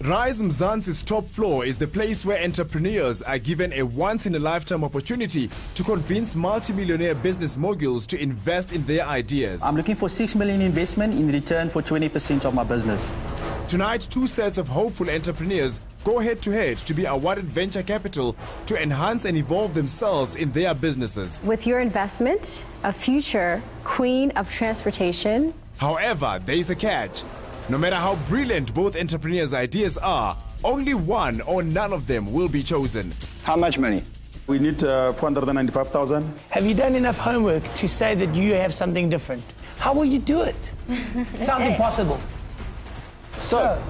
Rize Mzansi's top floor is the place where entrepreneurs are given a once-in-a-lifetime opportunity to convince multi-millionaire business moguls to invest in their ideas. I'm looking for 6 million investment in return for 20% of my business. Tonight, two sets of hopeful entrepreneurs go head-to-head to be awarded venture capital to enhance and evolve themselves in their businesses. With your investment, a future queen of transportation. However, there is a catch. No matter how brilliant both entrepreneurs' ideas are, only one or none of them will be chosen. How much money? We need 495,000. Have you done enough homework to say that you have something different? How will you do it? It sounds impossible. So,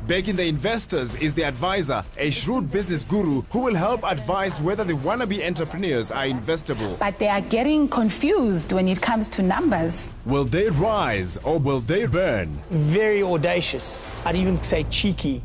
Backing the investors is the advisor, a shrewd business guru who will help advise whether the wannabe entrepreneurs are investable. But they are getting confused when it comes to numbers. Will they rise or will they burn? very audacious. I'd even say cheeky.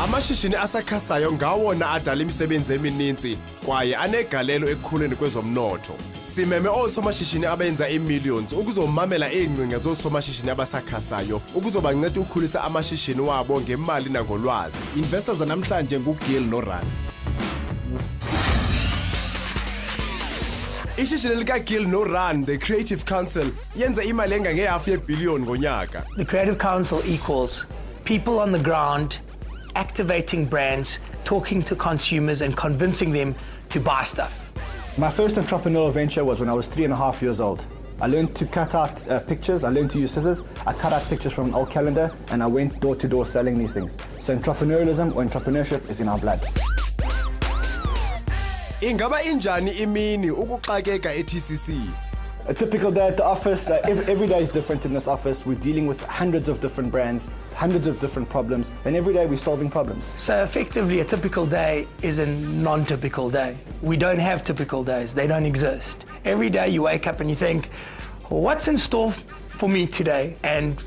Amashishini asakhasayo ngawona adala imisebenzi emininzi kwaye anegalelo ekukhuleni kwezomnotho. Simeme osomashishini abenza imillions ukuzomamela ingcinga zosomashishini abasakhasayo ukuzobanceda ukukhulisa amashishini wabo ngemali nangolwazi. Investors namhlanje nguGil noRan. Ishishini likaGil noRan, the Creative Council, yenza imali engange-half ye-billion ngonyaka. The Creative Council equals people on the ground activating brands, talking to consumers and convincing them to buy stuff. My first entrepreneurial venture was when I was 3.5 years old. I learned to cut out pictures, I learned to use scissors, I cut out pictures from an old calendar and I went door to door selling these things. So entrepreneurialism or entrepreneurship is in our blood. Ingaba injani imini ukuxakeka e-TCC? A typical day at the office, every day is different in this office. We're dealing with hundreds of different brands, hundreds of different problems, and every day we're solving problems. So effectively, a typical day is a non-typical day. We don't have typical days, they don't exist. Every day you wake up and you think, what's in store for me today? And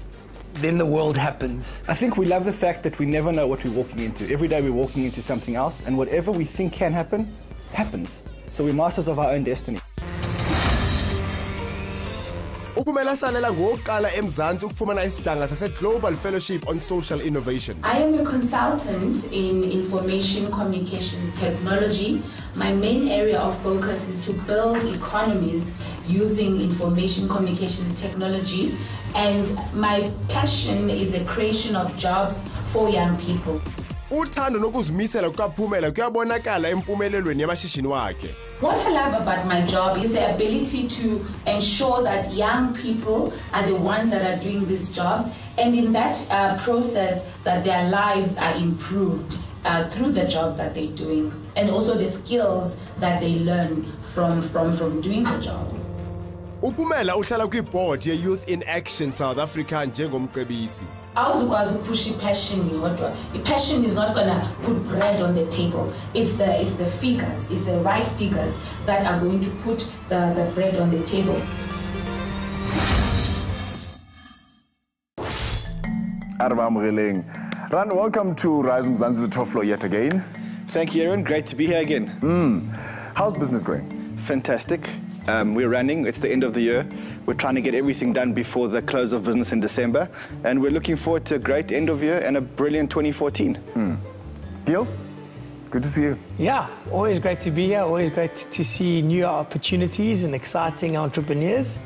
then the world happens. I think we love the fact that we never know what we're walking into. Every day we're walking into something else, and whatever we think can happen, happens. So we're masters of our own destiny. Pumela Salela ngoqala eMzansi ukufumana isidanga sase-Global Fellowship on Social Innovation. I am a consultant in information communications technology. My main area of focus is to build economies using information communications technology, and my passion is the creation of jobs for young people. Uthando nokuzimisela kukaPhumela kuyabonakala empumelelweni yamashishini wakhe. What I love about my job is the ability to ensure that young people are the ones that are doing these jobs, and in that process that their lives are improved through the jobs that they're doing, and also the skills that they learn from doing the job. Pumela uhlala kwi-board ye-Youth in Action South Africa njengomcebisi. Awuzukwazi ukupush passion yodwa. Passion is not gonna put bread on the table. It's the figures, it's the right figures that are going to put the bread on the table. Ran, welcome to Rize Mzansi, the top floor yet again. Thank you, Aaron. Great to be here again. How's business going? Fantastic. We're running, it's the end of the year. We're trying to get everything done before the close of business in December. And we're looking forward to a great end of year and a brilliant 2014. Gil, good to see you. Yeah, always great to be here, always great to see new opportunities and exciting entrepreneurs.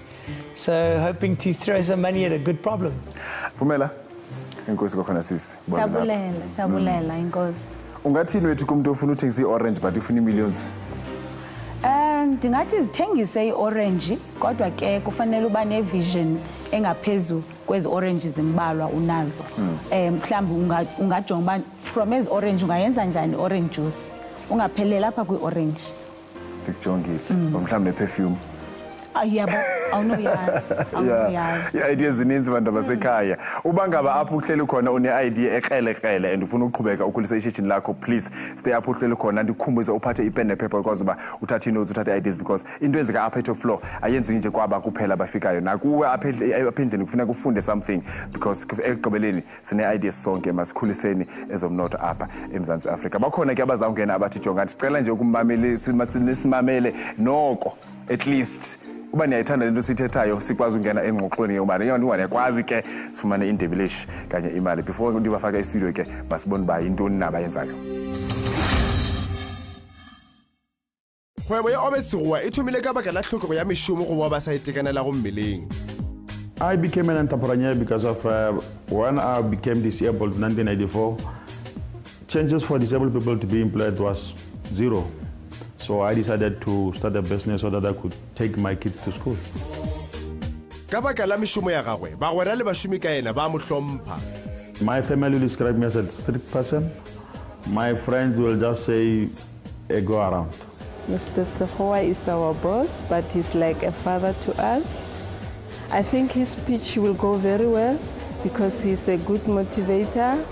So hoping to throw some money at a good problem. Pumela, inkosi kwakhona sisi. Sabulela inkosi. Ungathini wethu kumuntu ofuna uthengisa i-orange but ufuna millions? Ndingathi zithengise i-orange kodwa ke kufanele uba nevision engaphezulu kwezi oranges imbalwa unazo. Mhlawumbe ungajonga uba from ezi orange ungayenza njani orange juice ungapheleli apha kwi-orange. Ngikujongile. Mhlawumbe ne-perfume. Yabo, awunoyazi. I-ideas zininzi bantu basekhaya. Uba ngaba apho uhleli khona une-idea ekrele and ufuna uqhubeka ukhulisa ishishini lakho, please stay apho uhleli khona ndikhumbuze uphathe ipen nephepha because uba uthathe inotes, uthathe ideas, because into ezika apha etop floor ayenzi nje kwaba kuphela abafikayo. Nakuwe apha endlini kufuneka ufunde something, because ekugqibeleni sine-ideas sonke masikhuliseni ezomnotho apha eMzantsi Afrika. Bakhona ke abazawungena abathi jonga ndicela nje ukummamele simamele noko at least uba niyayithanda lento sithethayo sikwazi ungena engxoxweni yobani ungayakwazi ke sifumane indebelish kanye imali. Before ndibafaka e-studio ke masibone uba yintoni nabayenzayo. Kgwebo ya Obed Segoa e thomile ka baka la tlhokego ya mešomo go ba ba sa itekanela go mmeleng. I became an entrepreneur because of when I became disabled in 1994. Chances for disabled people to be employed was zero. So I decided to start a business so that I could take my kids to school. Ka baka la mešomo ya gagwe bagwera le bašomi ka ena ba mo hlompha. My family will describe me as a strict person. My friends will just say, go around. Mr. Segoa is our boss, but he's like a father to us. I think his speech will go very well because he's a good motivator.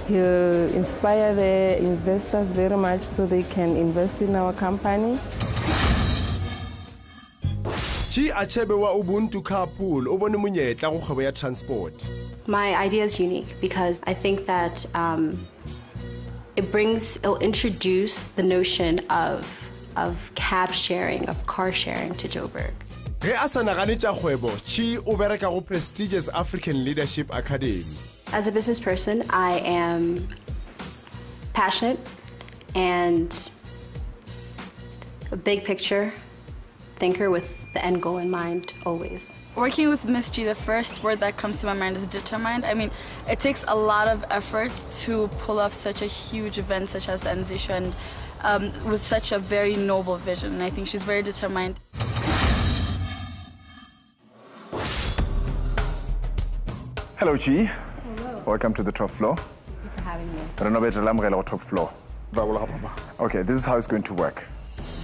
He'll inspire the investors very much so they can invest in our company. Chi Achebe wa Ubuntu Carpool o bone monyetla go kgwebo ya transport. My idea is unique because I think that it'll introduce the notion of cab sharing, of car sharing to Joburg. Ge a sa nagane tša kgwebo, Chi o bereka go prestigious African Leadership Academy. As a business person, I am passionate and a big picture thinker with the end goal in mind always. Working with Miss G, the first word that comes to my mind is determined. I mean, it takes a lot of effort to pull off such a huge event such as the Nzisho and with such a very noble vision. And I think she's very determined. Hello, Chi. Welcome to the top floor. Thank you for having me. Renovate the top floor. Okay, this is how it's going to work.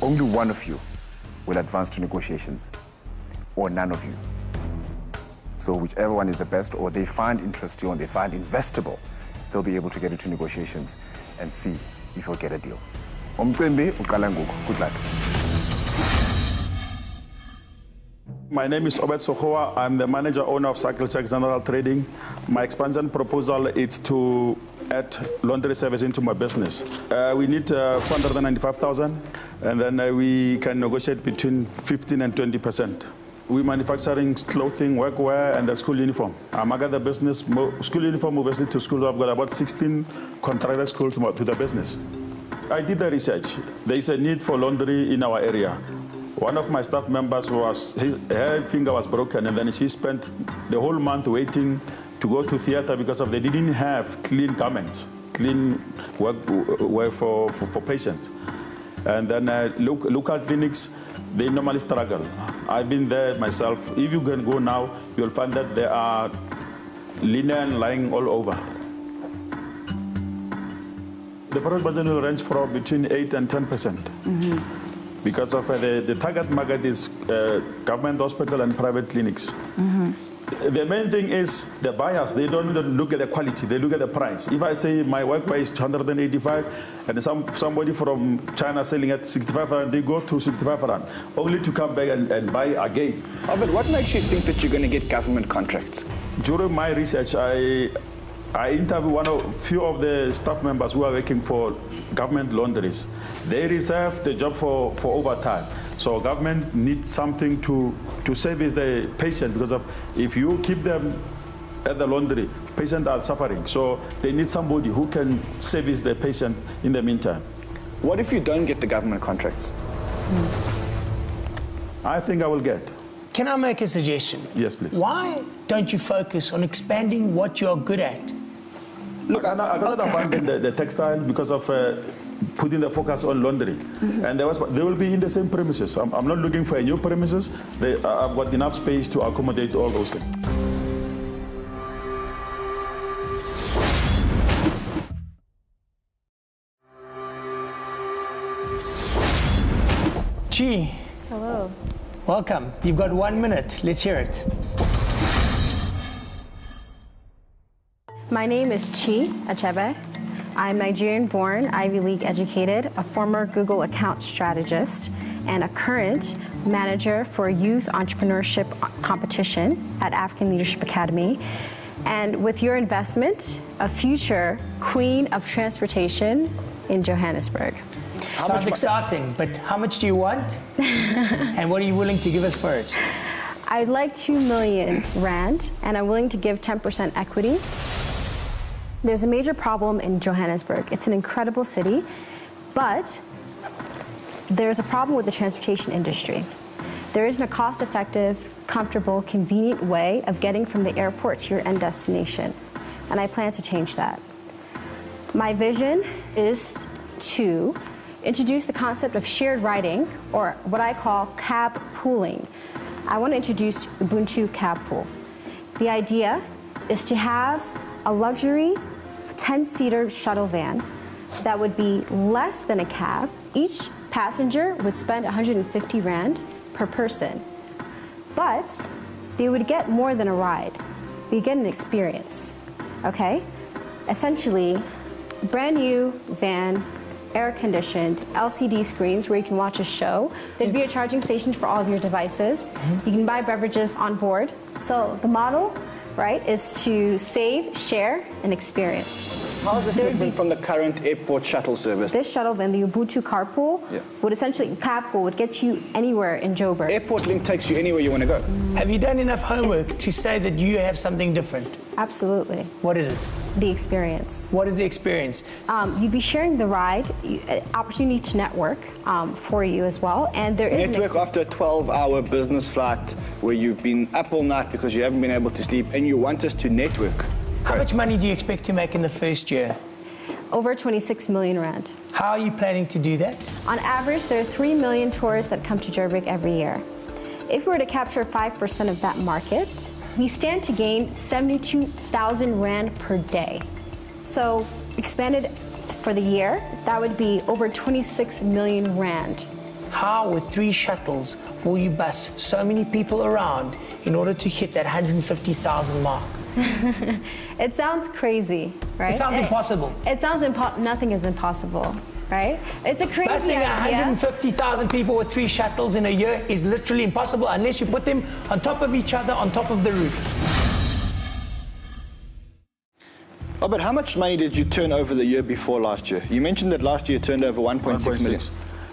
Only one of you will advance to negotiations, or none of you. So whichever one is the best, or they find interesting, or they find investable, they'll be able to get into negotiations and see if you'll get a deal. Good luck. My name is Obed Segoa. I'm the manager owner of Cycle Check General Trading. My expansion proposal is to add laundry service into my business. We need 495,000, and then we can negotiate between 15 and 20%. We're manufacturing clothing, workwear, and the school uniform. I'm at the business, school uniform, obviously to school. I've got about 16 contracted schools to the business. I did the research. There is a need for laundry in our area. One of my staff members her finger was broken, and then she spent the whole month waiting to go to theater because they didn't have clean garments, clean work for patients. And then local clinics, they normally struggle. I've been there myself. If you can go now, you'll find that there are linen lying all over. The product budget will range from between 8 and 10%. Mm-hmm. Because of the target market is government hospital and private clinics. Mm-hmm. The main thing is the buyers, they don't look at the quality, they look at the price. If I say my workwear is 285 and somebody from China selling at 65 rand, they go to 65 rand, only to come back and buy again. But what makes you think that you're going to get government contracts? During my research, I interviewed few of the staff members who are working for government laundries. They reserve the job for overtime. So government needs something to service the patient, because if you keep them at the laundry, patients are suffering. So they need somebody who can service the patient in the meantime. What if you don't get the government contracts? I think I will get. Can I make a suggestion? Yes, please. Why don't you focus on expanding what you're good at? Look, I got abandon the textile because of putting the focus on laundry. Mm-hmm. And they will be in the same premises. I'm not looking for a new premises. I've got enough space to accommodate all those things. Gee. Hello. Welcome. You've got 1 minute. Let's hear it. My name is Chi Achebe. I'm Nigerian-born, Ivy League educated, a former Google account strategist, and a current manager for youth entrepreneurship competition at African Leadership Academy. And with your investment, a future queen of transportation in Johannesburg. Sounds exciting, but how much do you want? And what are you willing to give us for it? I'd like 2 million rand, and I'm willing to give 10% equity. There's a major problem in Johannesburg. It's an incredible city, but there's a problem with the transportation industry. There isn't a cost-effective, comfortable, convenient way of getting from the airport to your end destination, and I plan to change that. My vision is to introduce the concept of shared riding, or what I call cab pooling. I want to introduce Ubuntu Cab Pool. The idea is to have a luxury 10-seater shuttle van that would be less than a cab. Each passenger would spend 150 rand per person, but they would get more than a ride. They get an experience, okay? Essentially, brand new van, air-conditioned, LCD screens where you can watch a show. There'd be a charging station for all of your devices. You can buy beverages on board. So the model, right, is to save, share, and experience. How is this different from the current airport shuttle service? This shuttle van, the Ubuntu carpool, would essentially, carpool would get you anywhere in Joburg. Airport Link takes you anywhere you want to go. Have you done enough homework to say that you have something different? Absolutely. What is it? The experience. What is the experience? You'd be sharing the ride, opportunity to network for you as well, and there is network after a 12-hour business flight where you've been up all night because you haven't been able to sleep, and you want us to network. How much money do you expect to make in the first year? Over 26 million rand. How are you planning to do that? On average, there are 3 million tourists that come to Joburg every year. If we were to capture 5% of that market, we stand to gain 72,000 rand per day. So expanded for the year, that would be over 26 million rand. How, with 3 shuttles, will you bus so many people around in order to hit that 150,000 mark? It sounds crazy, right? It sounds impossible. It sounds nothing is impossible, right? It's a crazy Busing idea. 150,000 people with 3 shuttles in a year is literally impossible unless you put them on top of each other on top of the roof. Oh, but how much money did you turn over the year before last year? You mentioned that last year you turned over 1.6 million.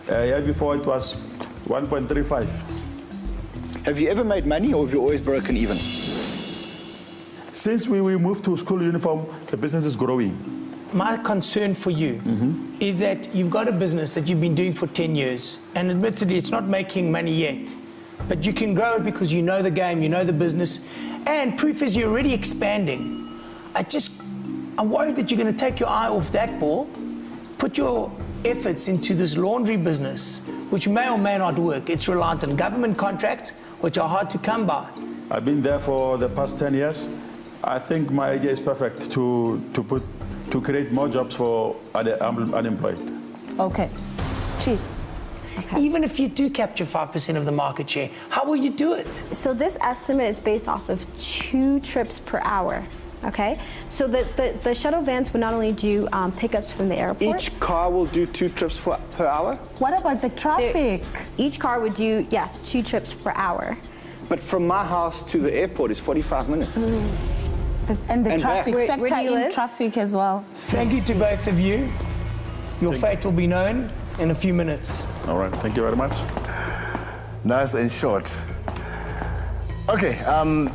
Year before it was 1.35. Have you ever made money, or have you always broken even? Since we moved to school uniform, the business is growing. My concern for you is that you've got a business that you've been doing for 10 years, and admittedly it's not making money yet, but you can grow it because you know the game, you know the business, and proof is you're already expanding. I'm worried that you're going to take your eye off that ball, put your efforts into this laundry business, which may or may not work. It's reliant on government contracts, which are hard to come by. I've been there for the past 10 years. I think my idea is perfect to create more jobs for unemployed. Okay. Chi. Okay. Even if you do capture 5% of the market share, how will you do it? So this estimate is based off of 2 trips per hour. Okay, so the shuttle vans will not only do pickups from the airport. Each car will do 2 trips per hour? What about the traffic? Each car would do, yes, 2 trips per hour. But from my house to the airport is 45 minutes. And the traffic, where do you live? Traffic as well. Thank you to both of you. Your fate will be known in a few minutes. All right, thank you very much. Nice and short. Okay,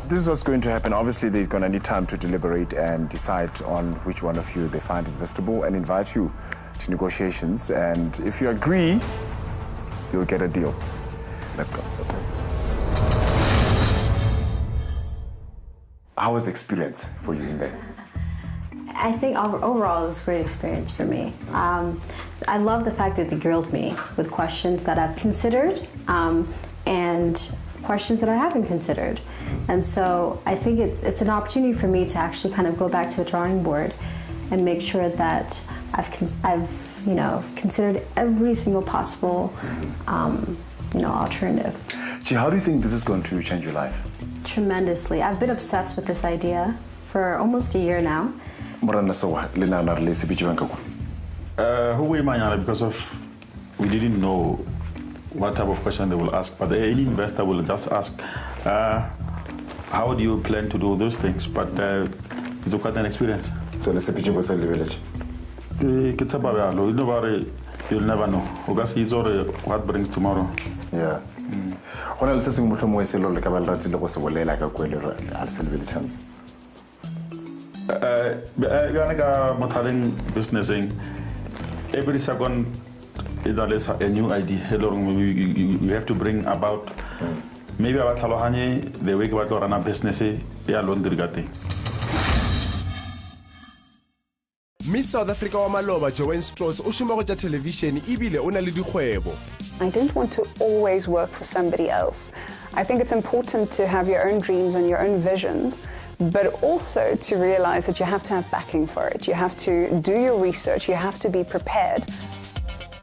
this is what's going to happen. Obviously, they're going to need time to deliberate and decide on which one of you they find investable and invite you to negotiations. And if you agree, you'll get a deal. Let's go. How was the experience for you in there? I think overall it was a great experience for me. I love the fact that they grilled me with questions that I've considered and questions that I haven't considered. And so I think it's an opportunity for me to actually kind of go back to a drawing board and make sure that I've considered every single possible alternative. Chi, how do you think this is going to change your life? Tremendously. I've been obsessed with this idea for almost a year now. Because we didn't know what type of question they will ask, but any investor will just ask, how do you plan to do those things? But it's quite an experience. So let's say village. You'll never know. Because it's all what brings tomorrow. Yeah. Businessing. Every second is a new idea. You have to bring about maybe about Halohani, the way about Lorana business, Miss South Africa wa maloba Joanne Strauss ushuma go television ibile una le dikgwebo. I didn't want to always work for somebody else. I think it's important to have your own dreams and your own visions, but also to realize that you have to have backing for it. You have to do your research, you have to be prepared.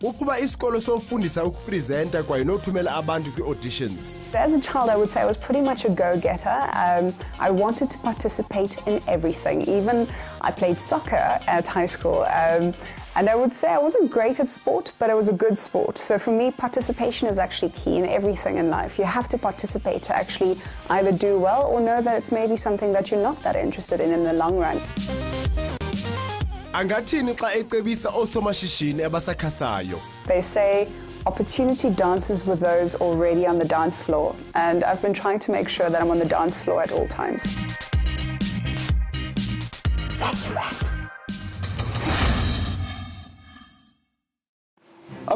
Ukuba isikolo sofundisa ukupresenta kwaye nothumela abantu kwi-auditions. As a child, I would say I was pretty much a go-getter. I wanted to participate in everything. Even I played soccer at high school. And I would say I wasn't great at sport, but I was a good sport. So for me, participation is actually key in everything in life. You have to participate to actually either do well or know that it's maybe something that you're not that interested in the long run. Angathini xa ecebisa osomashishini abasakhasayo. They say opportunity dances with those already on the dance floor, and I've been trying to make sure that I'm on the dance floor at all times. That's a wrap.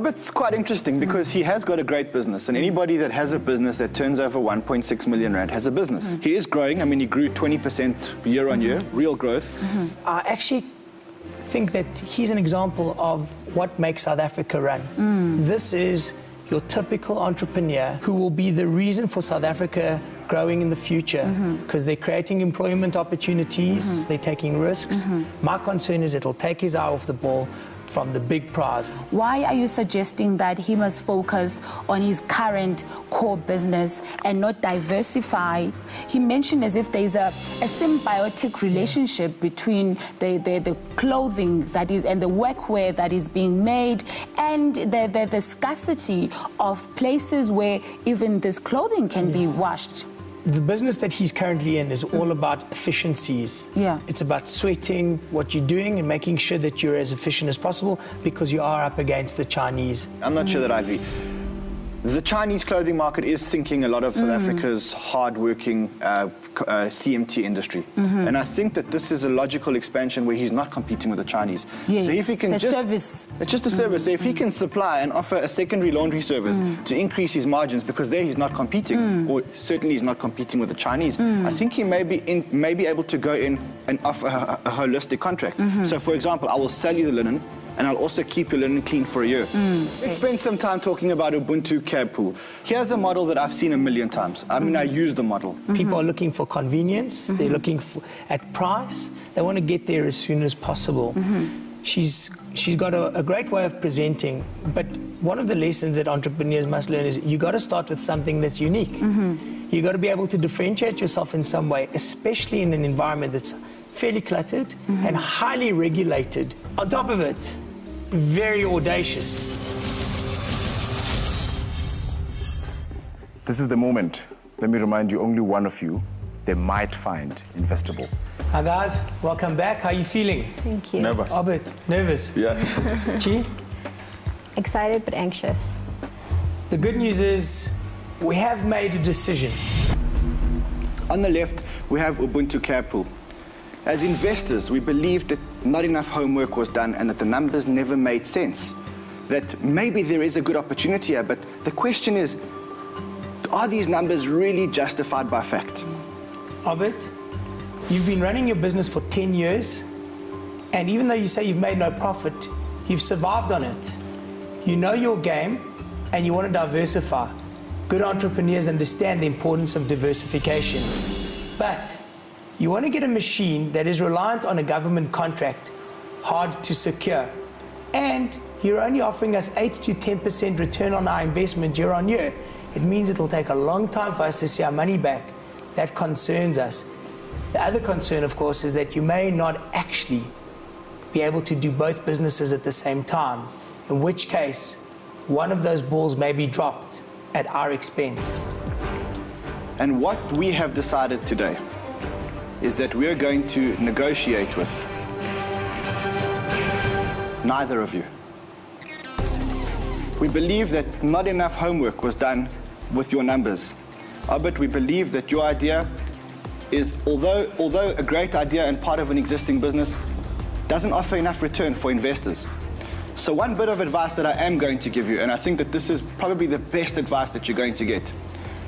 It's quite interesting because he has got a great business, and anybody that has a business that turns over 1.6 million rand has a business. He is growing. I mean, he grew 20% year on year, real growth. I actually think that he's an example of what makes South Africa run. This is your typical entrepreneur who will be the reason for South Africa growing in the future because they're creating employment opportunities, they're taking risks. My concern is it'll take his eye off the ball from the big prize. Why are you suggesting that he must focus on his current core business and not diversify? He mentioned as if there's a symbiotic relationship between the clothing that is and the workwear that is being made and the scarcity of places where even this clothing can be washed. The business that he's currently in is all about efficiencies. Yeah. It's about sweating what you're doing and making sure that you're as efficient as possible because you are up against the Chinese. I'm not sure that I agree. The Chinese clothing market is sinking a lot of South Africa's hard-working CMT industry. And I think that this is a logical expansion where he's not competing with the Chinese. Yes, so if he can it's a service. It's just a service. So if he can supply and offer a secondary laundry service to increase his margins, because there he's not competing, or certainly he's not competing with the Chinese, I think he may be able to go in and offer a holistic contract. So for example, I will sell you the linen, and I'll also keep your linen clean for a year. Let's spend some time talking about Ubuntu cab pool. Here's a model that I've seen a million times. I mean, I use the model. People are looking for convenience. They're looking at price. They want to get there as soon as possible. She's got a great way of presenting, but one of the lessons that entrepreneurs must learn is you got to start with something that's unique. You got to be able to differentiate yourself in some way, especially in an environment that's fairly cluttered and highly regulated. On top of it, very audacious. This is the moment. Let me remind you, only one of you they might find investable. Hi guys, welcome back. How are you feeling? Thank you. Nervous. Albert, nervous? Yeah. Chi? Excited but anxious. The good news is we have made a decision. On the left, we have Ubuntu cab pool. As investors, we believed that not enough homework was done and that the numbers never made sense. That maybe there is a good opportunity here, but the question is, are these numbers really justified by fact? Albert, you've been running your business for 10 years, and even though you say you've made no profit, you've survived on it. You know your game, and you want to diversify. Good entrepreneurs understand the importance of diversification. But you want to get a machine that is reliant on a government contract, hard to secure, and you're only offering us 8 to 10% return on our investment year on year. it means it will take a long time for us to see our money back. That concerns us. The other concern, of course, is that you may not actually be able to do both businesses at the same time, in which case one of those balls may be dropped at our expense. And what we have decided today is that we're going to negotiate with neither of you. We believe that not enough homework was done with your numbers. But we believe that your idea is, although a great idea and part of an existing business, doesn't offer enough return for investors. So one bit of advice that I am going to give you, and I think that this is probably the best advice that you're going to get.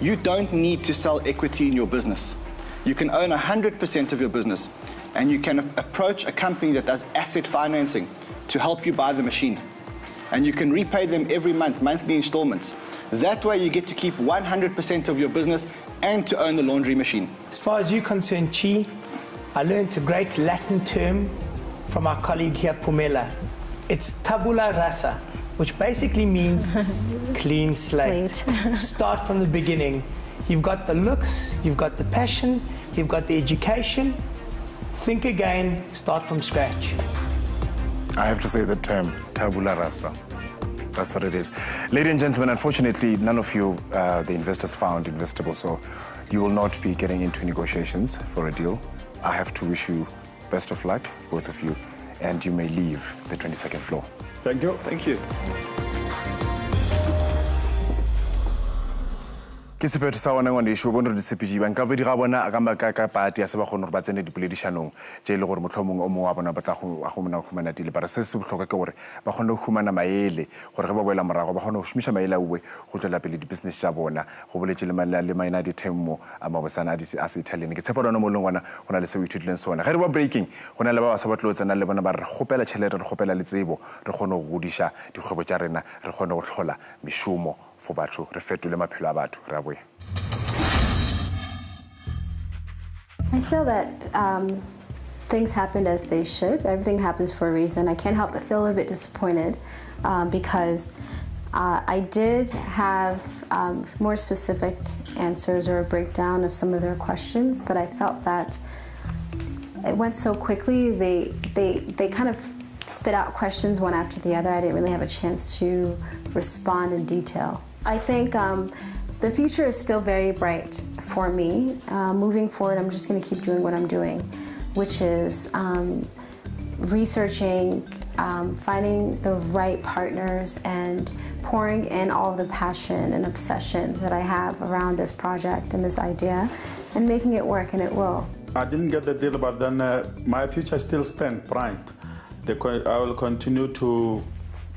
You don't need to sell equity in your business. You can own 100% of your business, and you can approach a company that does asset financing to help you buy the machine. And you can repay them every month, monthly installments. That way you get to keep 100% of your business and to own the laundry machine. As far as you're concerned, Chi, I learned a great Latin term from our colleague here, Pumela. It's tabula rasa, which basically means clean slate. Start from the beginning. You've got the looks, you've got the passion, you've got the education. Think again, start from scratch. I have to say the term, tabula rasa. That's what it is. Ladies and gentlemen, unfortunately, none of you, the investors, found investable, so you will not be getting into negotiations for a deal. I have to wish you best of luck, both of you, and you may leave the 22nd floor. Thank you. Thank you. Ke sephetho sa ona ngwane isho bona re disepiji ba nka be di ga bona ka makaka party ya se ba gone re ba tsene dipoledišanong tše le gore mohlomong o mongwe wa bona ba tla go mona go humana tile bara se se bohloka ke gore ba gone go humana maele gore ge ba boela morago ba gone go šomiša maele a uwe go tlela pele di-business tša bona go boletše le maina a di-time a mabosana a se Italian ke tshepa lona mo leng ngwana go na le se o ithutileng sona ge re ba breaking go na le ba ba sa ba tlo tsena le bona ba re gopela tšhelete re gopela le tsebo re gone go godiša dikgwebo tša rena re gone go tlhola mešomo for batho re fetole maphelo a batho re a boya. I feel that things happened as they should. Everything happens for a reason. I can't help but feel a bit disappointed because I did have more specific answers or a breakdown of some of their questions, but I felt that it went so quickly. They kind of spit out questions one after the other. I didn't really have a chance to respond in detail. I think the future is still very bright for me. Moving forward, I'm just going to keep doing what I'm doing, which is researching, finding the right partners, and pouring in all the passion and obsession that I have around this project and this idea, and making it work, and it will. I didn't get the deal, but then my future still stands bright. I will continue to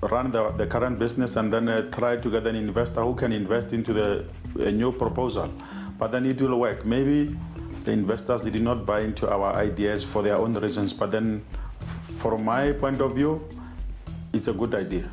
run the current business and then try to get an investor who can invest into a new proposal. But then it will work. Maybe the investors did not buy into our ideas for their own reasons, but then from my point of view, it's a good idea.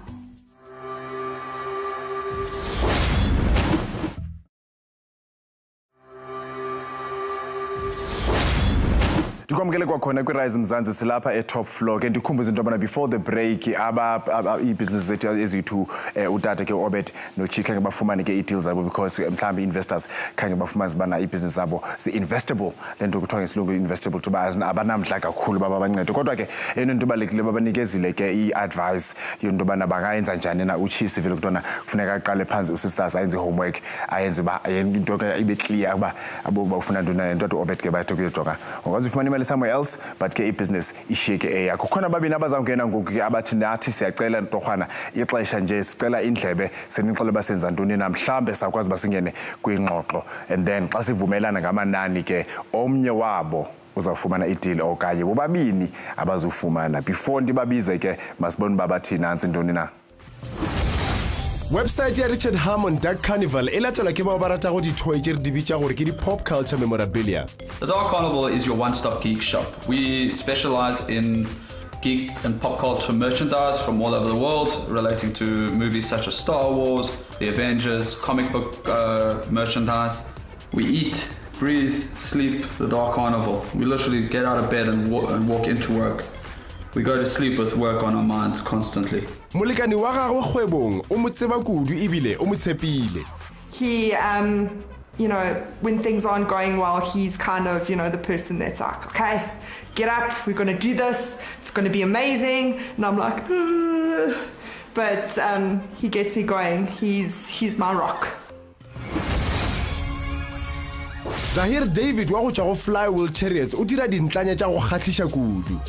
Ndikwamkele kwakhona kwi-Rize Mzansi silapha e-top floor ke ndikhumbuze into yobana before the break ii-business zethu ezithu utata ke Obed noChi khange bafumane ke ii-deals zabo because mhlawumbi investors khange bafumaze ubana ii-business zabo zi-investable le nto kuthiwa ngesilungu investable tuba abanamdla kakhulu baba bancede kodwa ke into ebalulekile babanikezile ke i-advice yonto yobana bangayenza njani na uChi sivile kutona kufuneka aqale phansi usisters ayenze homework ayenze uba into ke ibe clear uba abo bafuna ntoni nento athi Obed ke bathe kuyojonga ngokwazi ufumana imali somewhere else but ke i-business ishiyeke eyakho khona babini abazawungena ngoku ke abathi nathi siyacela ntorhwana ixesha nje sicela indlebe senixele basenza ntoni na mhlambe sakwazi basingene kwingxoxo and then xa sivumelana ngamanani ke omnye wabo uzawufumana i-deal okanye bobabini abazufumana before ndibabize ke masibone uba bathi nantsi ntoni na. Website ya Richard Hammond Dark Carnival e latelwa ke bao ba ratago dithoe tše re di bitša gore ke di-pop culture memorabilia. The Dark Carnival is your one-stop geek shop. We specialize in geek and pop culture merchandise from all over the world relating to movies such as Star Wars, The Avengers, comic book merchandise. We eat, breathe, sleep the Dark Carnival. We literally get out of bed and walk into work. We go to sleep with work on our minds constantly. Molekani wa gagwe kgwebong o mo tseba kudu ebile o mo tshepile. He, you know, when things aren't going well, he's kind of, you know, the person that's like, okay, get up, we're going to do this, it's going to be amazing. And I'm like, ugh. But he gets me going. He's my rock. Zahir David wa go tja go flywheel chariots o dira dintlanya tja go khatlisha kudu.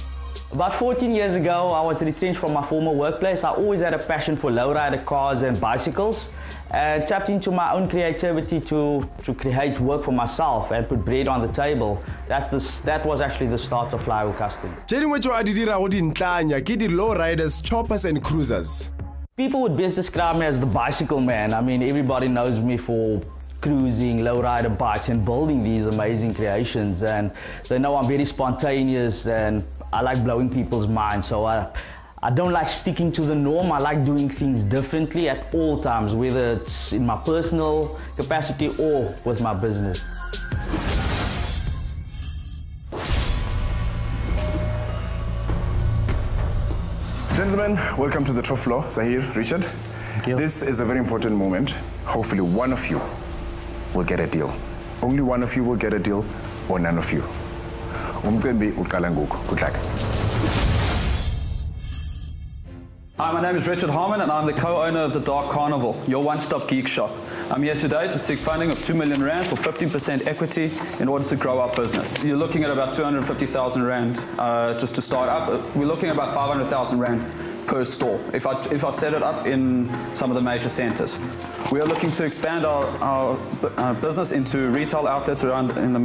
About 14 years ago, I was retrenched from my former workplace. I always had a passion for lowrider cars and bicycles, and tapped into my own creativity to create work for myself and put bread on the table. That was actually the start of Flywheel Customs. Tše dingwe tšeo a di dirago dintlanya ke di lowriders, choppers and cruisers. People would best describe me as the bicycle man. I mean, everybody knows me for cruising, lowrider bikes and building these amazing creations, and they know I'm very spontaneous and I like blowing people's minds. So I don't like sticking to the norm. I like doing things differently at all times, whether it's in my personal capacity or with my business. Gentlemen, welcome to the top floor. Zahir, Richard. Thank you. This is a very important moment. Hopefully one of you will get a deal. Only one of you will get a deal, or none of you. Umcimbi uqala ngoku. Good luck. Hi, my name is Richard Harmon and I'm the co-owner of the Dark Carnival, your one-stop geek shop. I'm here today to seek funding of 2 million Rand for 15% equity in order to grow our business. You're looking at about 250,000 Rand just to start up. We're looking at about 500,000 Rand per store if I set it up in some of the major centers. We are looking to expand our business into retail outlets in the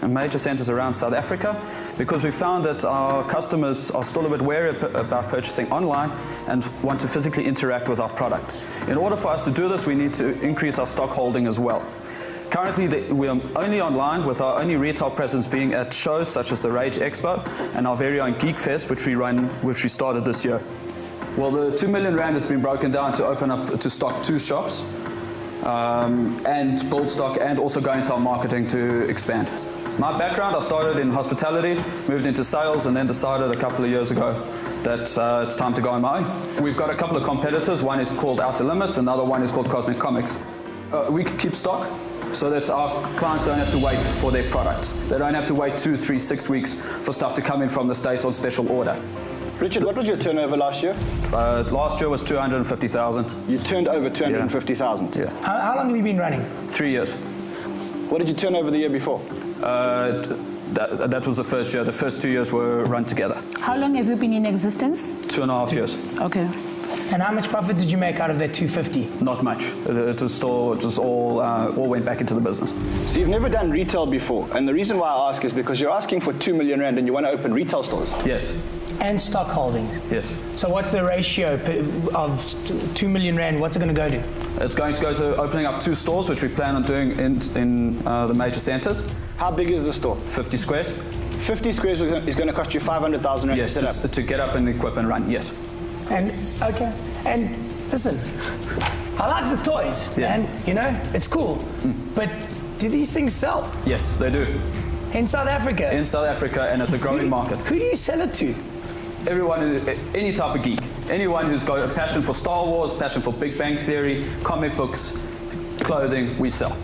major centers around South Africa, because we found that our customers are still a bit wary about purchasing online and want to physically interact with our product. In order for us to do this, we need to increase our stock holding as well. Currently, we are only online, with our only retail presence being at shows such as the Rage Expo and our very own Geek Fest, which we started this year. Well, the 2 million Rand has been broken down to open up to stock 2 shops and build stock, and also go into our marketing to expand. My background, I started in hospitality, moved into sales, and then decided a couple of years ago that it's time to go on my own. We've got a couple of competitors. One is called Outer Limits, another one is called Cosmic Comics. We keep stock so that our clients don't have to wait for their products. They don't have to wait 2, 3, 6 weeks for stuff to come in from the States on special order. Richard, what was your turnover last year? Last year was 250,000. You turned over 250,000? Yeah. How long have you been running? 3 years. What did you turn over the year before? That was the first year. The first 2 years were run together. How long have you been in existence? 2.5 years. Okay. And how much profit did you make out of that 250? Not much. It was all went back into the business. So you've never done retail before, and the reason why I ask is because you're asking for 2 million Rand and you want to open retail stores. Yes. And stock holdings. Yes. So what's the ratio of 2 million Rand? What's it going to go to? It's going to go to opening up 2 stores, which we plan on doing in the major centers. How big is the store? 50 squares. 50 squares is going to cost you 500,000 Rand to set up? Yes, to get up and equip and run, yes. And, okay, and listen, I like the toys, and, you know, it's cool, but do these things sell? Yes, they do. In South Africa? In South Africa, and it's a growing market. Who do you sell it to? Everyone, any type of geek. Anyone who's got a passion for Star Wars, passion for Big Bang Theory, comic books, clothing, we sell.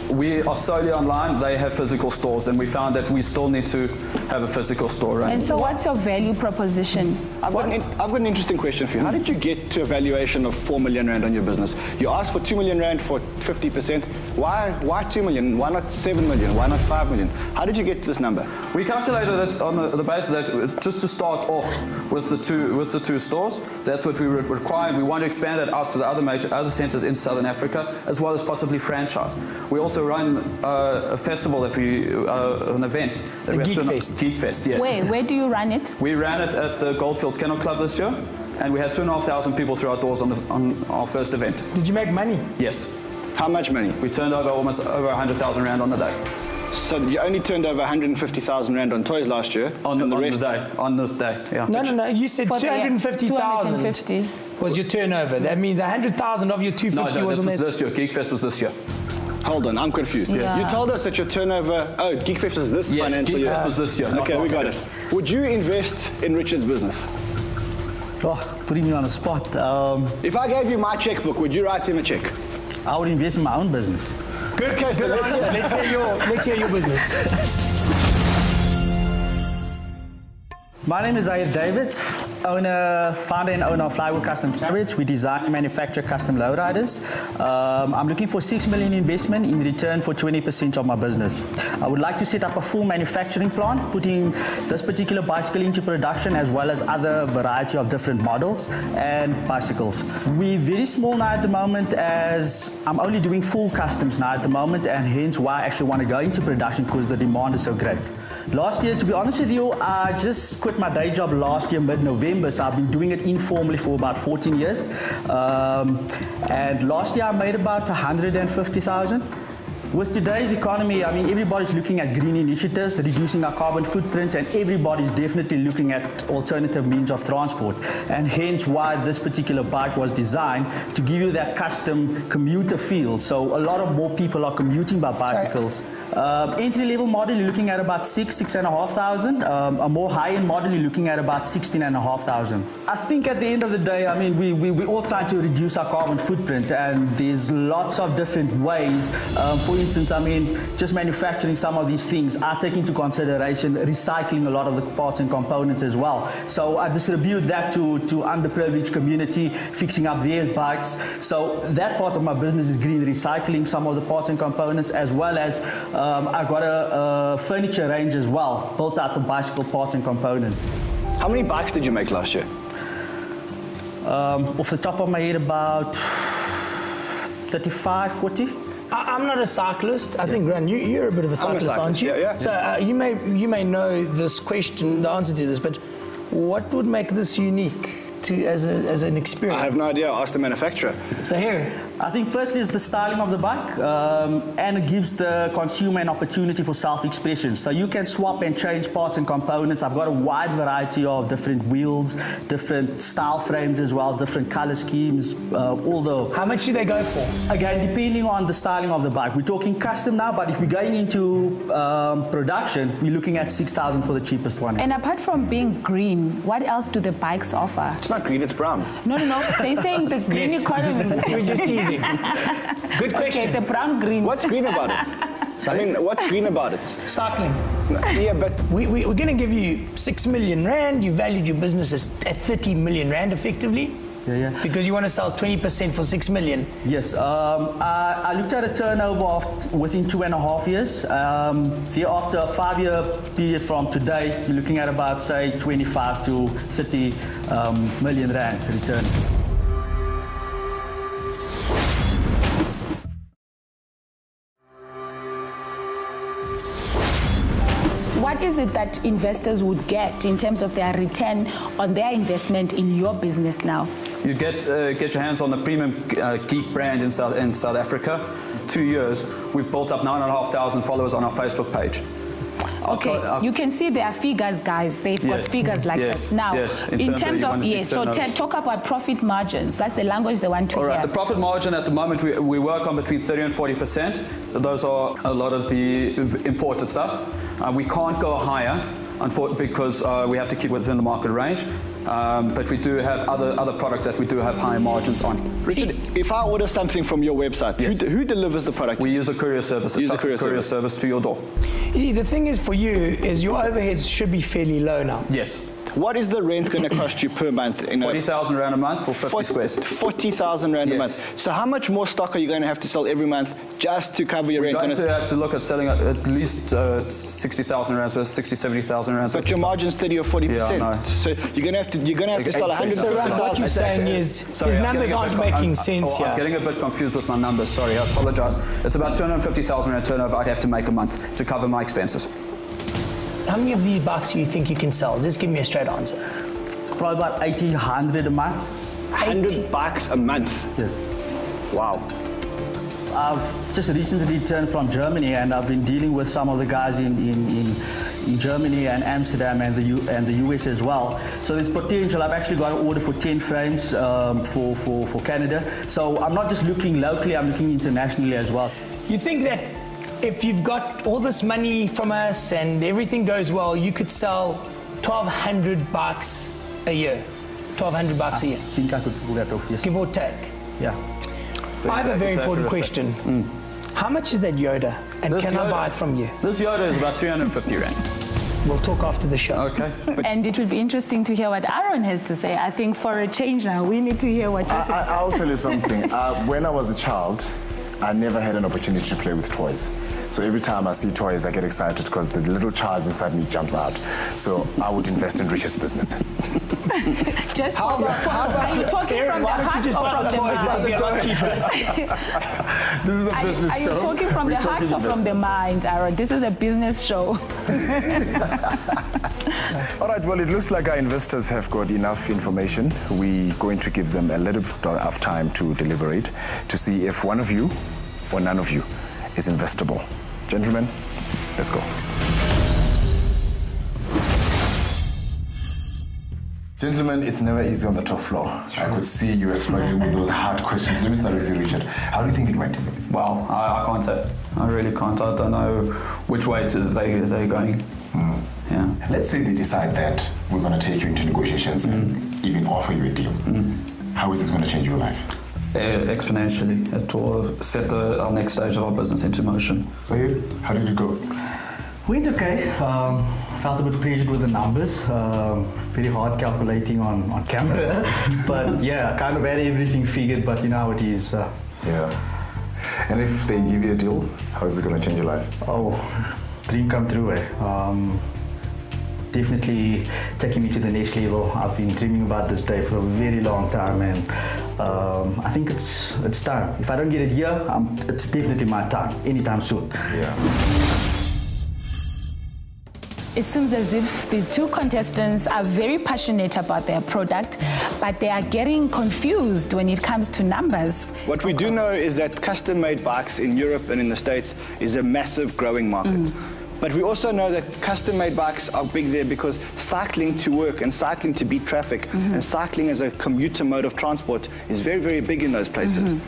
We are solely online. They have physical stores, and we found that we still need to have a physical store. Right? And so what's your value proposition? I've got an interesting question for you. How did you get to a valuation of 4 million Rand on your business? You asked for 2 million Rand for 50%. Why 2 million? Why not 7 million? Why not 5 million? How did you get to this number? We calculated it on the basis that just to start off with the two stores, that's what we require. We want to expand it out to the other centers in Southern Africa, as well as possibly franchise. We also run a festival that an event. The Geek Fest. Geek Fest, yes. Where do you run it? We ran it at the Goldfields Kennel Club this year, and we had 2,500 people through our doors on our first event. Did you make money? Yes. How much money? We turned over almost over 100,000 Rand on the day. So you only turned over 150,000 Rand on toys last year? On this day, yeah. No, you said 250,000 was your turnover. That means 100,000 of your 250 was on that. No, this was this year. Geek Fest was this year. Hold on, I'm confused. Yeah. You told us that your turnover, Geek Fest is this financial year. Yes, Geek Fest was this year. Okay, we got it. Would you invest in Richard's business? Oh, putting me on the spot. If I gave you my checkbook, would you write him a check? I would invest in my own business. Good, okay, so let's hear your business. My name is Zaire David, founder and owner of Flywheel Custom Carriage. We design and manufacture custom lowriders. I'm looking for 6 million investment in return for 20% of my business. I would like to set up a full manufacturing plant, putting this particular bicycle into production as well as other variety of different models and bicycles. We're very small now at the moment, as I'm only doing full customs now at the moment, and hence why I actually want to go into production, because the demand is so great. Last year, to be honest with you, I just quit my day job last year, mid-November, so I've been doing it informally for about 14 years. And last year I made about 150,000. With today's economy, I mean, everybody's looking at green initiatives, reducing our carbon footprint, and everybody's definitely looking at alternative means of transport. And hence why this particular bike was designed to give you that custom commuter feel. So a lot of more people are commuting by bicycles. Entry-level model, you're looking at about 6,500. A more high-end model, you're looking at about 16,500. I think at the end of the day, I mean, we're all trying to reduce our carbon footprint, and there's lots of different ways. For instance, I mean, just manufacturing some of these things, I take into consideration recycling a lot of the parts and components as well. So I distribute that to underprivileged community, fixing up their bikes. So that part of my business is green recycling some of the parts and components, as well as I've got a furniture range as well, built out of bicycle parts and components. How many bikes did you make last year? Off the top of my head, about 35, 40. I'm not a cyclist. I think, Gran, you're a bit of a cyclist, aren't you? Yeah. So you may know this question, the answer to this, but what would make this unique as an experience? I have no idea. Ask the manufacturer. So here, I think firstly is the styling of the bike, and it gives the consumer an opportunity for self-expression. So you can swap and change parts and components. I've got a wide variety of different wheels, different style frames as well, different color schemes, all the... How much do they go for? Again, depending on the styling of the bike. We're talking custom now, but if we're going into production, we're looking at 6,000 for the cheapest one. And apart from being green, what else do the bikes offer? It's not green, it's brown. No. They're saying the green economy. We're just teasing. Good question. Okay, the brown green. What's green about it? Sorry? I mean, what's green about it? Cycling. Yeah, but... We're going to give you 6 million rand. You valued your business at 30 million rand effectively. Yeah. Because you want to sell 20% for 6 million. Yes. I looked at a turnover of within 2.5 years. Thereafter a 5-year period from today, you're looking at about, say, 25 to 30 million rand return. What is it that investors would get in terms of their return on their investment in your business now? You get your hands on the premium geek brand in South Africa. 2 years, we've built up 9,500 followers on our Facebook page. Okay, you can see their figures, guys. They've got figures like this. Now, in terms of, so talk about profit margins. That's the language they want to hear. All right, the profit margin at the moment, we work on between 30 and 40%. Those are a lot of the imported stuff. We can't go higher, because we have to keep within the market range. But we do have other products that we do have higher margins on. Richard, if I order something from your website, who delivers the product? We use a courier service. Use a courier service to your door. You see, the thing is for you is your overheads should be fairly low now. Yes. What is the rent going to cost you per month? 40,000 rand a month for 50 squares. 40,000 rand a month. So how much more stock are you going to have to sell every month just to cover your rent? We're going to have to look at selling at least 60,000 rand, so 60, 70,000 rand. But your margin's 30 or 40%. Yeah, no. So you're going to have to sell 150,000. What you're saying is his numbers aren't making sense here. I'm getting a bit confused with my numbers. Sorry, I apologize. It's about 250,000 rand turnover I'd have to make a month to cover my expenses. How many of these bikes do you think you can sell? Just give me a straight answer. Probably about 80, 100 a month. 100 bikes a month? Yes. Wow. I've just recently returned from Germany, and I've been dealing with some of the guys in Germany and Amsterdam and the US as well. So there's potential. I've actually got an order for 10 frames for Canada. So I'm not just looking locally, I'm looking internationally as well. You think that if you've got all this money from us and everything goes well, you could sell 1,200 bikes a year? 1,200 bucks a year? I think I could pull that off, yes. Give or take? Yeah. I have a very important question. How much is that Yoda? And This can I Yoda- buy it from you? This Yoda is about 350 Rand. We'll talk after the show. Okay. And it will be interesting to hear what Aaron has to say. I think for a change now, we need to hear what you think. I'll tell you something. When I was a child, I never had an opportunity to play with toys. So every time I see toys, I get excited because the little child inside me jumps out. So I would invest in Rize's business. Just are you talking from the heart or from the mind? This is a business Are you show. talking from the heart or from the mind, Aaron? This is a business show. All right, well, it looks like our investors have got enough information. We're going to give them a little bit of time to deliberate to see if one of you or none of you is investable. Gentlemen, let's go. Gentlemen, it's never easy on the top floor. I could see you were struggling with those hard questions. Let me start with you, Richard. How do you think it went? Well, I can't say. I really can't. I don't know which way they're going. Yeah. Let's say they decide that we're going to take you into negotiations and even offer you a deal. How is this going to change your life? Exponentially. It will set our next stage of our business into motion. Sayed, how did it go? Went okay. Felt a bit pressured with the numbers. Very hard calculating on camera. But yeah, I kind of had everything figured, but you know how it is. Yeah. And if they give you a deal, how is it going to change your life? Oh, dream come true, definitely taking me to the next level. I've been dreaming about this day for a very long time, and I think it's time. If I don't get it here, it's definitely my time, anytime soon. Yeah. It seems as if these two contestants are very passionate about their product, but they are getting confused when it comes to numbers. What we do know is that custom-made bikes in Europe and in the States is a massive growing market. But we also know that custom-made bikes are big there because cycling to work and cycling to beat traffic and cycling as a commuter mode of transport is very, very big in those places.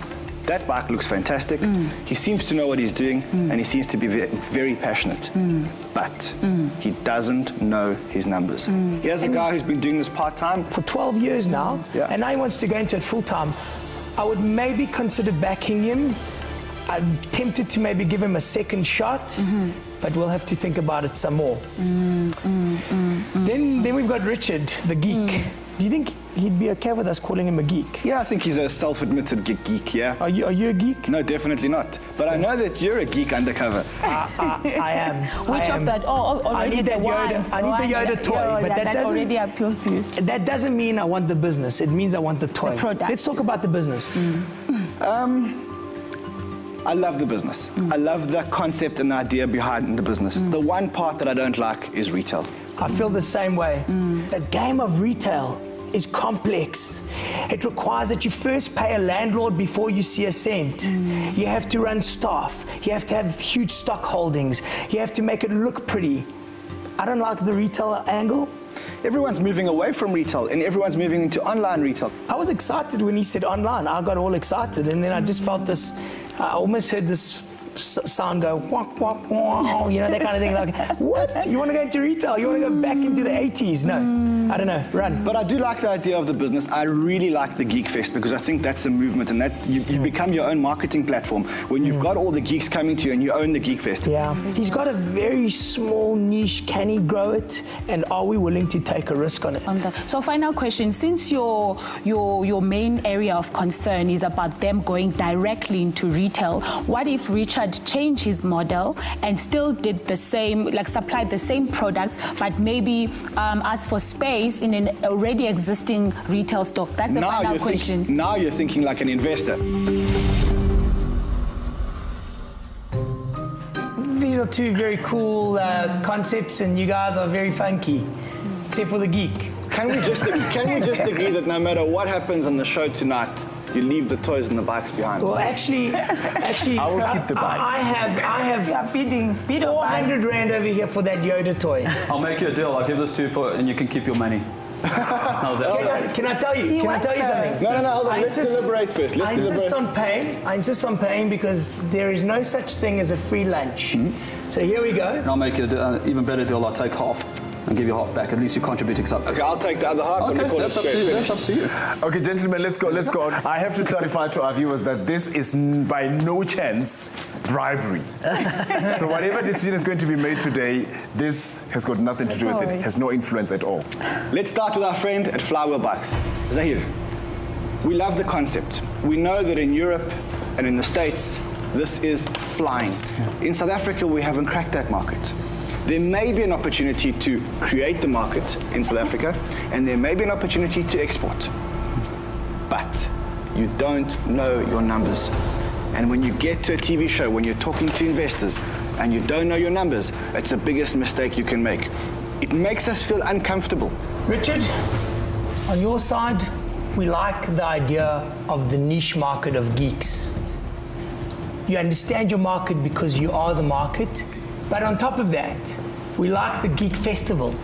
That bike looks fantastic. He seems to know what he's doing and he seems to be very passionate. But he doesn't know his numbers. Here's a guy who's been doing this part-time for 12 years now, and now he wants to go into it full-time. I would maybe consider backing him. I'm tempted to maybe give him a second shot, but we'll have to think about it some more. Then we've got Richard, the geek. Do you think he'd be okay with us calling him a geek? Yeah, I think he's a self-admitted geek, yeah. Are you a geek? No, definitely not. But I know that you're a geek undercover. I am. Which of that? Oh, I need that Yoda. I need the Yoda toy, but that doesn't already appeals to you. That doesn't mean I want the business. It means I want the toy. The product. Let's talk about the business. I love the business. I love the concept and the idea behind the business. The one part that I don't like is retail. I feel the same way. The game of retail is complex. It requires that you first pay a landlord before you see a cent. You have to run staff. You have to have huge stock holdings. You have to make it look pretty. I don't like the retail angle. Everyone's moving away from retail and everyone's moving into online retail. I was excited when he said online. I got all excited and then I just felt this, I almost heard this sound go, wak, wak, wak, you know, that kind of thing. Like, what? You want to go into retail? You want to go back into the 80s? No, I don't know, run. But I do like the idea of the business. I really like the Geek Fest because I think that's a movement and that you become your own marketing platform when you've got all the geeks coming to you and you own the Geek Fest. Yeah, he's got a very small niche. Can he grow it? And are we willing to take a risk on it? So final question, since your main area of concern is about them going directly into retail, what if Richard changed his model and still did the same, like supplied the same products, but maybe asked for space in an already existing retail stock? That's the final question. Now you're thinking like an investor. These are two very cool concepts and you guys are very funky, except for the geek. Can we just agree that no matter what happens on the show tonight, you leave the toys and the bikes behind? Well, actually, I will keep the bike. I have 400 Rand over here for that Yoda toy. I'll make you a deal. I'll give this to you and you can keep your money. How's that? Can I tell you? Can I tell you something? No, hold on. Let's deliberate first. I insist on paying because there is no such thing as a free lunch. So here we go. And I'll make you an even better deal. I'll take half. and give you half back. At least you're contributing something. Okay, I'll take the other half. Okay, that's up to you. That's up to you. Okay, gentlemen, let's go on. I have to clarify to our viewers that this is by no chance bribery. So whatever decision is going to be made today, this has got nothing to do with it. It has no influence at all. Let's start with our friend at Flywheel Bikes, Zahir. We love the concept. We know that in Europe and in the States, this is flying. In South Africa, we haven't cracked that market. There may be an opportunity to create the market in South Africa, and there may be an opportunity to export. But you don't know your numbers. And when you get to a TV show, when you're talking to investors, and you don't know your numbers, it's the biggest mistake you can make. It makes us feel uncomfortable. Richard, on your side, we like the idea of the niche market of geeks. You understand your market because you are the market. But on top of that, we like the Geek Festival.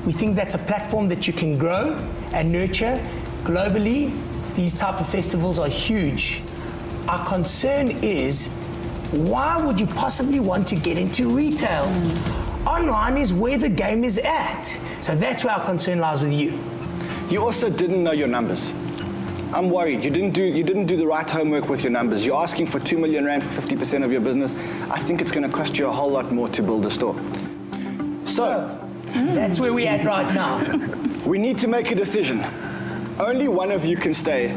We think that's a platform that you can grow and nurture. Globally, these type of festivals are huge. Our concern is, why would you possibly want to get into retail? Online is where the game is at. So that's where our concern lies with you. You also didn't know your numbers. I'm worried. You didn't do the right homework with your numbers. You're asking for 2 million rand for 50% of your business. I think it's going to cost you a whole lot more to build a store. So that's where we're at right now. We need to make a decision. Only one of you can stay.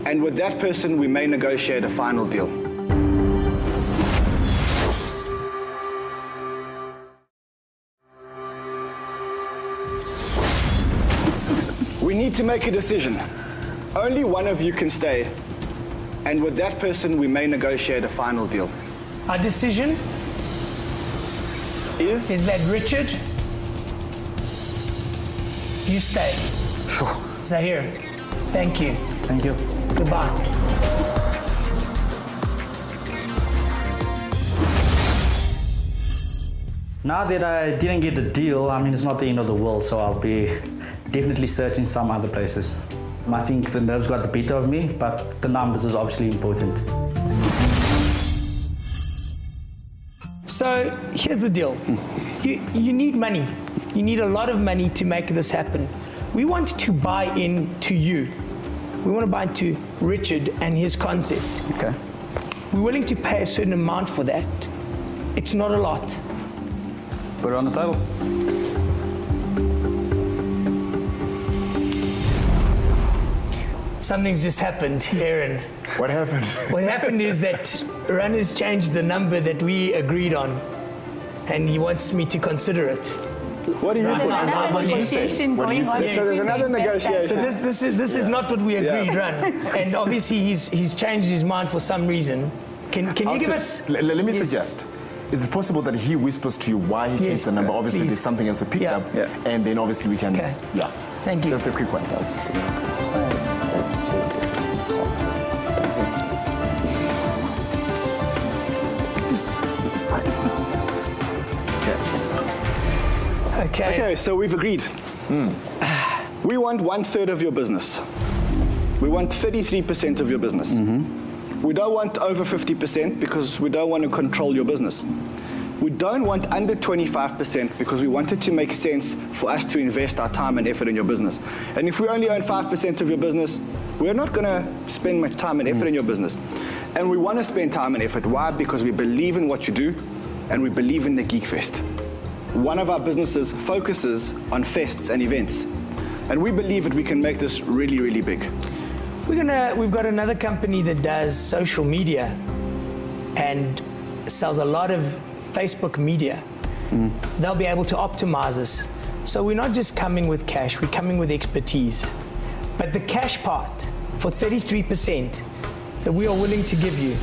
And with that person, we may negotiate a final deal. We need to make a decision. Only one of you can stay, and with that person, we may negotiate a final deal. Our decision is that Richard, you stay. Sure. Zahir, thank you. Thank you. Goodbye. Now that I didn't get the deal, I mean, it's not the end of the world, so I'll be definitely searching some other places. I think the nerves got the better of me, but the numbers is obviously important. So here's the deal. You need money. You need a lot of money to make this happen. We want to buy into you. We want to buy into Richard and his concept. Okay. We're willing to pay a certain amount for that. It's not a lot. Put it on the table. Something's just happened, Aaron. What happened? What happened is that Runners changed the number that we agreed on, and he wants me to consider it. What do you think? Another negotiation going on. So there's another negotiation. So this is not what we agreed, Run. And obviously he's changed his mind for some reason. Can you give us? Let me suggest. Is it possible that he whispers to you why he changed the number? Obviously, there's something else to pick up, and then obviously we can. Okay. Yeah. Thank you. Just a quick one. Okay, so we've agreed. We want 1/3 of your business. We want 33% of your business. We don't want over 50% because we don't want to control your business. We don't want under 25% because we want it to make sense for us to invest our time and effort in your business. And if we only own 5% of your business, we're not going to spend much time and effort in your business. And we want to spend time and effort. Why? Because we believe in what you do and we believe in the Geek Fest. One of our businesses focuses on fests and events. And we believe that we can make this really, really big. We've got another company that does social media and sells a lot of Facebook media. They'll be able to optimize us. So we're not just coming with cash, we're coming with expertise. But the cash part for 33% that we are willing to give you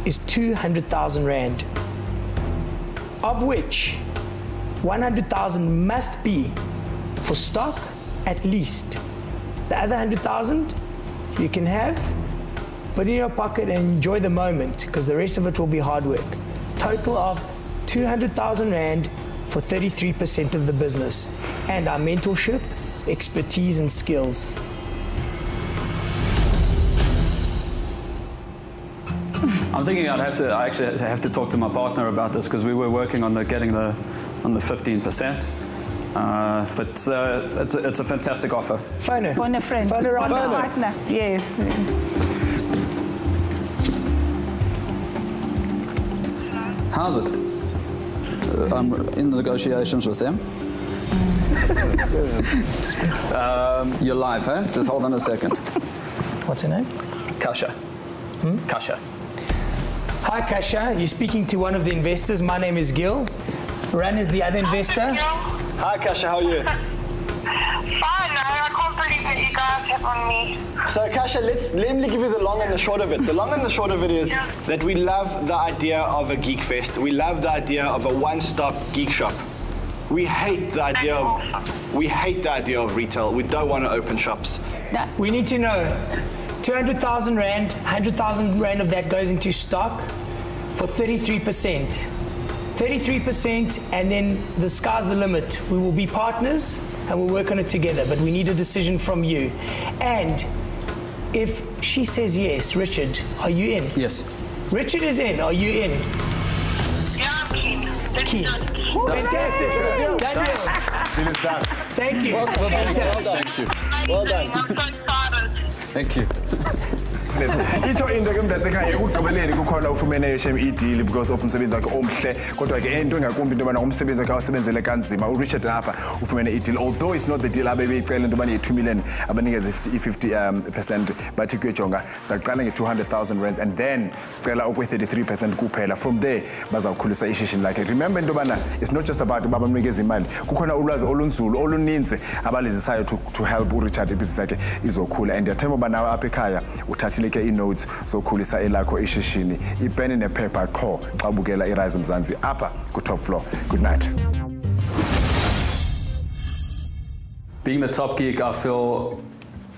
is 200,000 Rand. Of which 100,000 must be for stock at least. The other 100,000 you can have, put in your pocket and enjoy the moment because the rest of it will be hard work. Total of 200,000 Rand for 33% of the business and our mentorship, expertise and skills. I'm thinking I actually have to talk to my partner about this because we were working on getting the on the 15%. But it's a fantastic offer. Phone her. Phone a friend. Phone her. Phone a partner. Yes. How's it? I'm in negotiations with them. You're live, huh? Just hold on a second. What's her name? Kasha. Kasha. Hi, Kasha. You're speaking to one of the investors. My name is Gil. Ran is the other investor. Hi, Kasha. How are you? Fine. I can't believe that you guys have on me. So, Kasha, let me give you the long and the short of it. The long and the short of it is that we love the idea of a geek fest. We love the idea of a one-stop geek shop. We hate the idea of retail. We don't want to open shops. We need to know 200,000 Rand, 100,000 Rand of that goes into stock for 33%. 33%, and then the sky's the limit. We will be partners and we'll work on it together, but we need a decision from you. And if she says yes, Richard, are you in? Yes. Richard is in. Are you in? Yeah, I'm keen. Keen. Fantastic. Done deal. Deal is done. Thank you. Well done. I'm so excited. Thank you. Ito into ke mntasekhaya ekugqibeleni kukhona ufumene shem ideal because of umsebenzi wakhe omhle kodwa ke into engakumbi into yobana umsebenzi wakhe awusebenzele kanzima uRichard lapha ufumene ideal although it's not the deal abebeyicela into yobana yi-2 million abanikeze i-50% bathi kuyojonga saqala nge-200,000 rands and then sicela okwe-33% kuphela from there bazawukhulisa ishishini lakhe. Remember into yobana it's not just about uba bamnikeze imali kukhona ulwazi olunzulu oluninzi abalizisayo to help uRichard ibhizinisi yakhe izokhula and ndiyathemba uba nawe apha ekhaya uthathile ke i-notes sokhulisa elakho ishishini ipeni nephepha qho xa ubukela iRize Mzansi apha ku-top floor. Good night. Being the top geek, I feel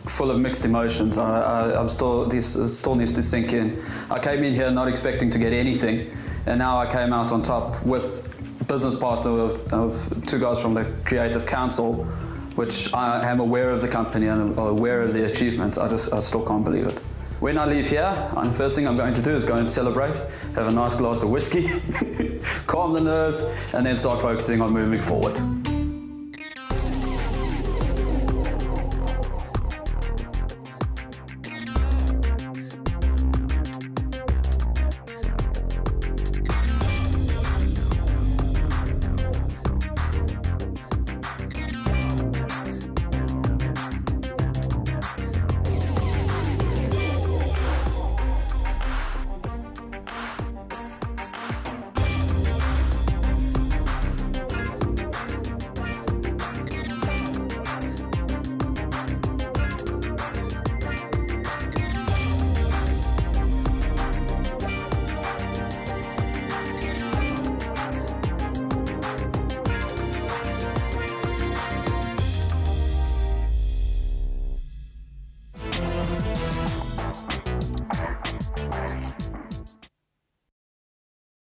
full of mixed emotions. I'm still, this still needs to sink in. I came in here not expecting to get anything, and now I came out on top with a business partner of two guys from the Creative Council, which I am aware of the company and I'm aware of the achievements. I still can't believe it. When I leave here, the first thing I'm going to do is go and celebrate, have a nice glass of whiskey, calm the nerves, and then start focusing on moving forward.